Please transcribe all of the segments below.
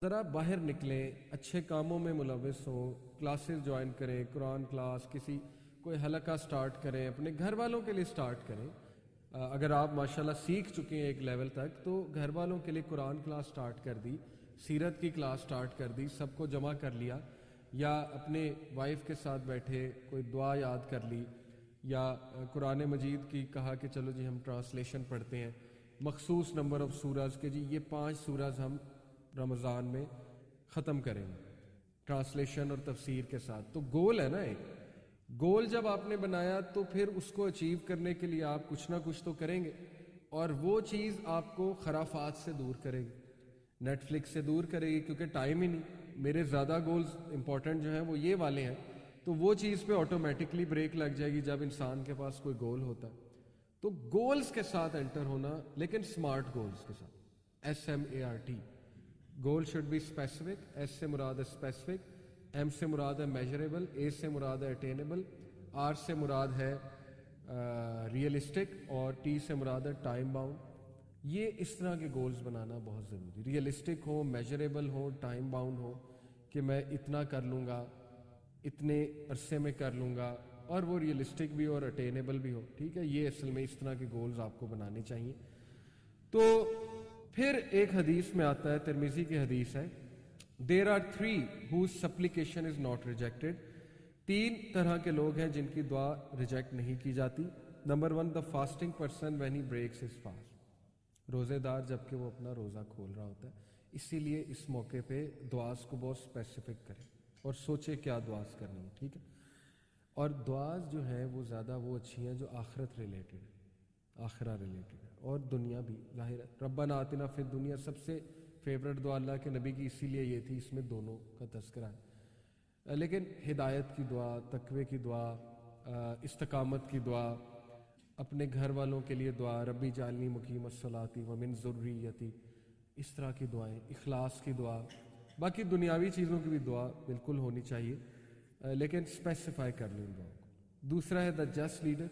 ذرا باہر نکلیں، اچھے کاموں میں ملوث ہوں، کلاسز جوائن کریں، قرآن کلاس، کوئی حلقہ سٹارٹ کریں، اپنے گھر والوں کے لیے سٹارٹ کریں۔ اگر آپ ماشاءاللہ سیکھ چکے ہیں ایک لیول تک تو گھر والوں کے لیے قرآن کلاس سٹارٹ کر دی، سیرت کی کلاس سٹارٹ کر دی، سب کو جمع کر لیا، یا اپنے وائف کے ساتھ بیٹھے کوئی دعا یاد کر لی، یا قرآن مجید کی کہا کہ چلو جی ہم ٹرانسلیشن پڑھتے ہیں، مخصوص نمبر آف سورز کے جی یہ 5 سورز ہم رمضان میں ختم کریں گے ٹرانسلیشن اور تفسیر کے ساتھ۔ تو گول ہے نا، ایک گول جب آپ نے بنایا تو پھر اس کو اچیو کرنے کے لیے آپ کچھ نہ کچھ تو کریں گے، اور وہ چیز آپ کو خرافات سے دور کرے گی، نیٹ فلکس سے دور کرے گی، کیونکہ ٹائم ہی نہیں۔ میرے زیادہ گولز امپورٹنٹ جو ہیں وہ یہ والے ہیں، تو وہ چیز پہ آٹومیٹکلی بریک لگ جائے گی جب انسان کے پاس کوئی گول ہوتا ہے۔ تو گولز کے ساتھ انٹر ہونا، لیکن سمارٹ گولز کے ساتھ، SMART۔ Goal should be specific, S سے مراد ہے اسپیسیفک، ایم سے مراد ہے میجریبل، اے سے مراد ہے اٹینیبل، آر سے مراد ہے ریئلسٹک، اور ٹی سے مراد ہے ٹائم باؤنڈ۔ یہ اس طرح کے گولز بنانا بہت ضروری، ریئلسٹک ہو، میجریبل ہو، ٹائم باؤنڈ ہو، کہ میں اتنا کر لوں گا، اتنے عرصے میں کر لوں گا، اور وہ ریئلسٹک بھی اور اٹینیبل بھی ہو۔ ٹھیک ہے، یہ اصل میں اس طرح کے گولز آپ کو بنانے چاہیے۔ تو پھر ایک حدیث میں آتا ہے، ترمذی کی حدیث ہے، there are 3 whose supplication is not rejected۔ 3 طرح کے لوگ ہیں جن کی دعا ریجیکٹ نہیں کی جاتی۔ Number 1، the fasting person when he breaks his fast۔ روزے دار جب کہ وہ اپنا روزہ کھول رہا ہوتا ہے، اسی لیے اس موقع پہ دعاز کو بہت اسپیسیفک کریں اور سوچے کیا دعاز کرنی ہے۔ ٹھیک ہے، اور دعاز جو ہیں وہ زیادہ وہ اچھی ہیں جو آخرت ریلیٹڈ ہے، آخرہ ریلیٹڈ ہے، اور دنیا بھی ظاہر ہے۔ ربنا آتنا فی الدنیا سب سے فیوریٹ دعا اللہ کے نبی کی اسی لیے یہ تھی، اس میں دونوں کا تذکرہ ہے۔ لیکن ہدایت کی دعا، تقوی کی دعا، استقامت کی دعا، اپنے گھر والوں کے لیے دعا، ربی جعلنی مقیم الصلاۃ ومن ذریتی، اس طرح کی دعائیں، اخلاص کی دعا، باقی دنیاوی چیزوں کی بھی دعا بالکل ہونی چاہیے، لیکن اسپیسیفائی کر لیں دعا کو۔ دوسرا ہے دا جسٹ لیڈر،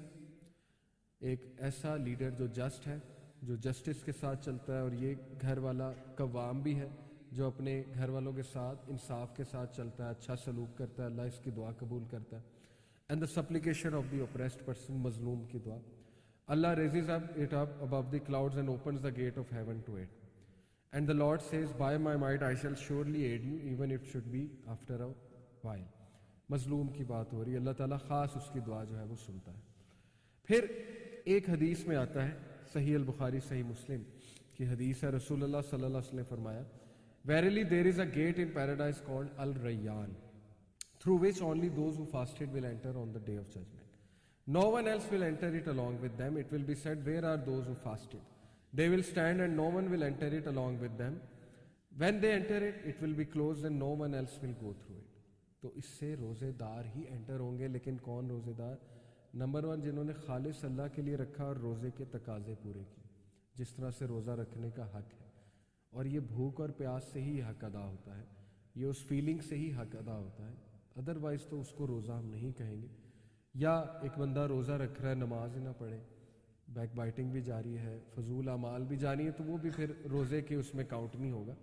ایک ایسا لیڈر جو جسٹ ہے، جو جسٹس کے ساتھ چلتا ہے، اور یہ گھر والا قوام بھی ہے جو اپنے گھر والوں کے ساتھ انصاف کے ساتھ چلتا ہے، اچھا سلوک کرتا ہے، اللہ اس کی دعا قبول کرتا ہے۔ And the supplication of the oppressed person, مظلوم کی دعا۔ اللہ raises it up above the clouds and opens the gate of heaven to it, and the lord says by my might I shall surely aid you even it should be after a while. مظلوم کی بات ہو رہی ہے، اللہ تعالیٰ خاص اس کی دعا جو ہے وہ سنتا ہے۔ پھر ایک حدیث میں آتا ہے، صحیح البخاری صحیح مسلم کی حدیث ہے، رسول اللہ صلی اللہ علیہ وسلم نے فرمایا، Verily there is a gate in paradise called Al-Rayyan, through which only those who fasted will enter on the day of judgment. No one else will enter it along with them. It will be said, where are those who fasted? They will stand and no one will enter it along with them. When they enter it, it will be closed and no one else will go through it. تو اس سے روزے دار ہی inter ہوں گے، لیکن کون روزے دار؟ نمبر 1، جنہوں نے خالص اللہ کے لیے رکھا اور روزے کے تقاضے پورے کیے، جس طرح سے روزہ رکھنے کا حق ہے، اور یہ بھوک اور پیاس سے ہی حق ادا ہوتا ہے، یہ اس فیلنگ سے ہی حق ادا ہوتا ہے، ادروائز تو اس کو روزہ ہم نہیں کہیں گے۔ یا ایک بندہ روزہ رکھ رہا ہے، نماز ہی نہ پڑھے، بیک بائٹنگ بھی جاری ہے، فضول اعمال بھی جاری ہے، تو وہ بھی پھر روزے کے اس میں کاؤنٹ نہیں ہوگا۔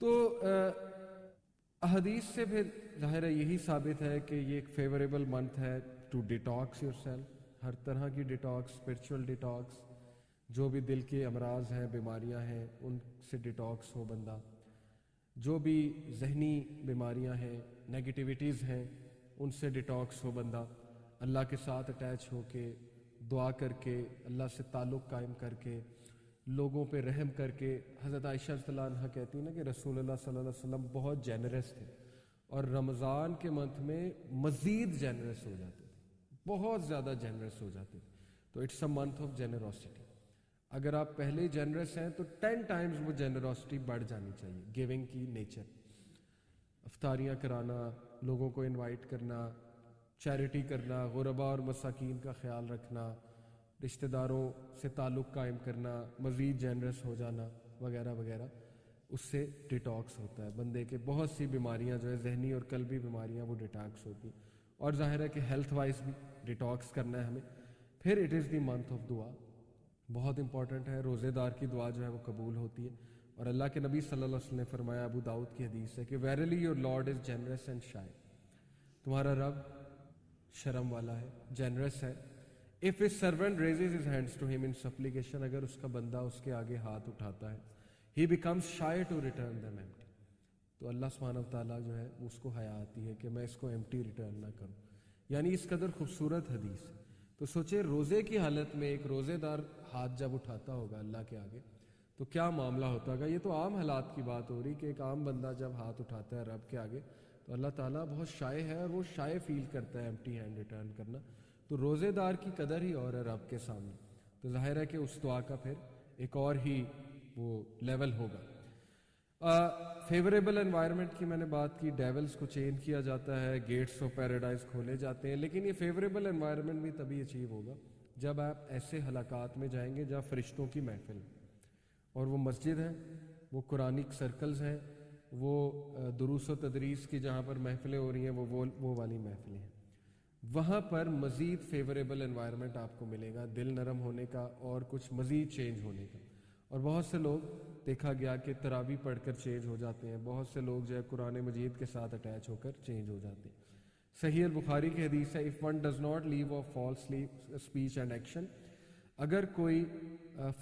تو احادیث سے پھر ظاہر ہے یہی ثابت ہے کہ یہ ایک فیوریبل منتھ ہے ٹو ڈیٹاکس یور سیلف، ہر طرح کی ڈیٹاکس، اسپرچول ڈیٹاکس، جو بھی دل کے امراض ہیں، بیماریاں ہیں، ان سے ڈیٹاکس ہو بندہ، جو بھی ذہنی بیماریاں ہیں، نیگیٹیویٹیز ہیں، ان سے ڈیٹاکس ہو بندہ، اللہ کے ساتھ اٹیچ ہو کے، دعا کر کے، اللہ سے تعلق قائم کر کے، لوگوں پہ رحم کر کے۔ حضرت عائشہ رضی اللہ عنہ کہتی ہیں نا کہ رسول اللہ صلی اللہ علیہ وسلم بہت جینرس تھے، اور رمضان کے منتھ میں مزید جینرس ہو جاتے تھے، بہت زیادہ جینرس ہو جاتے تھے۔ تو it's a month of generosity. اگر آپ پہلے ہی جینرس ہیں تو 10 ٹائمز وہ جینروسٹی بڑھ جانی چاہیے، گیونگ کی نیچر، افطاریاں کرانا، لوگوں کو انوائٹ کرنا، چیریٹی کرنا، غربا اور مساکین کا خیال رکھنا، رشتہ داروں سے تعلق قائم کرنا، مزید جینرس ہو جانا، وغیرہ وغیرہ، اس سے ڈیٹاکس ہوتا ہے بندے کے۔ بہت سی بیماریاں جو ہے ذہنی اور قلبی بیماریاں وہ ڈیٹاکس ہوتی ہیں، اور ظاہر ہے کہ ہیلتھ وائز بھی ڈیٹاکس کرنا ہے ہمیں۔ پھر it is the month of دعا، بہت امپورٹنٹ ہے، روزے دار کی دعا جو ہے وہ قبول ہوتی ہے۔ اور اللہ کے نبی صلی اللہ علیہ وسلم نے فرمایا، ابو داؤد کی حدیث ہے کہ verily your lord is generous and shy, تمہارا رب شرم والا ہے، جنرس ہے. If his servant raises his hands to him in supplication، اگر اس کا بندہ اس کے آگے ہاتھ اٹھاتا ہے، he becomes shy to return them empty، تو اللہ سبحانہ و تعالیٰ جو ہے اس کو حیا آتی ہے کہ میں اس کو ایمٹی ریٹرن نہ کروں. یعنی اس قدر خوبصورت حدیث ہے. تو سوچے روزے کی حالت میں ایک روزے دار ہاتھ جب اٹھاتا ہوگا اللہ کے آگے تو کیا معاملہ ہوتا ہوگا. یہ تو عام حالات کی بات ہو رہی کہ ایک عام بندہ جب ہاتھ اٹھاتا ہے رب کے آگے تو اللہ تعالیٰ بہت شائع ہے اور وہ شائع فیل کرتا ہے ایمٹی ہینڈ ریٹرن کرنا. تو روزے دار کی قدر ہی اور ہے رب کے سامنے. تو ظاہر ہے کہ اس دعا کا پھر ایک اور ہی وہ لیول ہوگا. فیوریبل انوائرمنٹ کی میں نے بات کی، ڈیولز کو چین کیا جاتا ہے، گیٹس آف پیراڈائز کھولے جاتے ہیں، لیکن یہ فیوریبل انوائرمنٹ بھی تبھی اچیو ہوگا جب آپ ایسے حلقات میں جائیں گے جہاں فرشتوں کی محفل، اور وہ مسجد ہے، وہ قرآنک سرکلز ہیں، وہ دروس و تدریس کی جہاں پر محفلیں ہو رہی ہیں وہ والی محفلیں ہیں. وہاں پر مزید فیوریبل انوائرمنٹ آپ کو ملے گا دل نرم ہونے کا اور کچھ مزید چینج ہونے کا. اور بہت سے لوگ دیکھا گیا کہ تراویح پڑھ کر چینج ہو جاتے ہیں، بہت سے لوگ جو ہے قرآن مجید کے ساتھ اٹیچ ہو کر چینج ہو جاتے ہیں. صحیح البخاری کی حدیث ہے، if one does not leave off false speech and action، اگر کوئی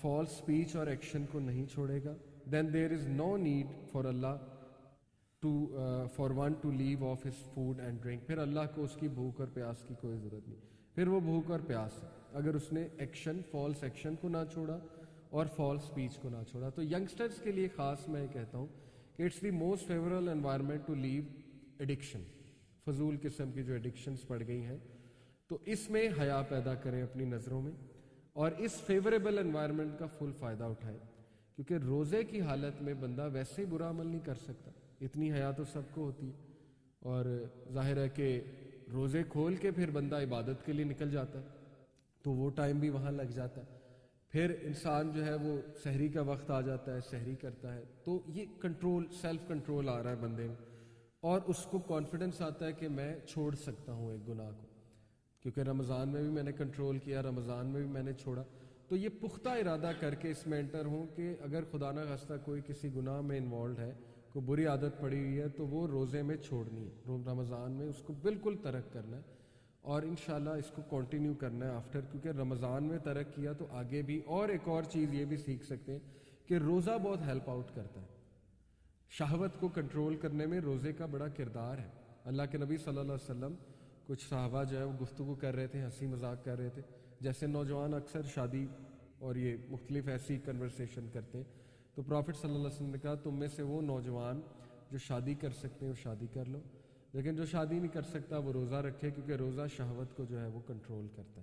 فالس اسپیچ اور ایکشن کو نہیں چھوڑے گا then there is no need for Allah for one to leave off his food and drink، پھر اللہ کو اس کی بھوک اور پیاس کی کوئی ضرورت نہیں. پھر وہ بھوک اور پیاس ہے اگر اس نے ایکشن، فالس ایکشن کو نہ چھوڑا اور فالس اسپیچ کو نہ چھوڑا. تو ینگسٹرز کے لیے خاص میں کہتا ہوں کہ it's the most favourable environment to leave addiction, فضول قسم کی جو ایڈکشنز پڑ گئی ہیں تو اس میں حیا پیدا کریں اپنی نظروں میں اور اس فیوریبل انوائرمنٹ کا فل فائدہ اٹھائیں. کیونکہ روزے کی حالت میں بندہ ویسے ہی برا عمل نہیں کر سکتا، اتنی حیا تو سب کو ہوتی ہے. اور ظاہر ہے کہ روزے کھول کے پھر بندہ عبادت کے لیے نکل جاتا ہے تو وہ ٹائم بھی وہاں لگ جاتا ہے. پھر انسان جو ہے وہ سحری کا وقت آ جاتا ہے، سحری کرتا ہے تو یہ کنٹرول، سیلف کنٹرول آ رہا ہے بندے میں اور اس کو کانفیڈنس آتا ہے کہ میں چھوڑ سکتا ہوں ایک گناہ کو، کیونکہ رمضان میں بھی میں نے کنٹرول کیا، رمضان میں بھی میں نے چھوڑا. تو یہ پختہ ارادہ کر کے اس میں انٹر ہوں کہ اگر خدا نہ خواستہ کوئی کسی گناہ میں انوالوڈ ہے، کوئی بری عادت پڑی ہوئی ہے تو وہ روزے میں چھوڑنی ہے، رمضان میں اس کو بالکل ترک کرنا ہے اور انشاءاللہ اس کو کنٹینیو کرنا ہے آفٹر. کیونکہ رمضان میں ترک کیا تو آگے بھی. اور ایک اور چیز یہ بھی سیکھ سکتے ہیں کہ روزہ بہت ہیلپ آؤٹ کرتا ہے، شہوت کو کنٹرول کرنے میں روزے کا بڑا کردار ہے. اللہ کے نبی صلی اللہ علیہ وسلم کچھ صحابہ جو ہے وہ گفتگو کر رہے تھے، ہنسی مذاق کر رہے تھے، جیسے نوجوان اکثر شادی اور یہ مختلف ایسی کنورسیشن کرتے ہیں. تو پروفٹ صلی اللہ علیہ وسلم نے کہا تم میں سے وہ نوجوان جو شادی کر سکتے ہیں وہ شادی کر لو، لیکن جو شادی نہیں کر سکتا وہ روزہ رکھے، کیونکہ روزہ شہوت کو جو ہے وہ کنٹرول کرتا ہے.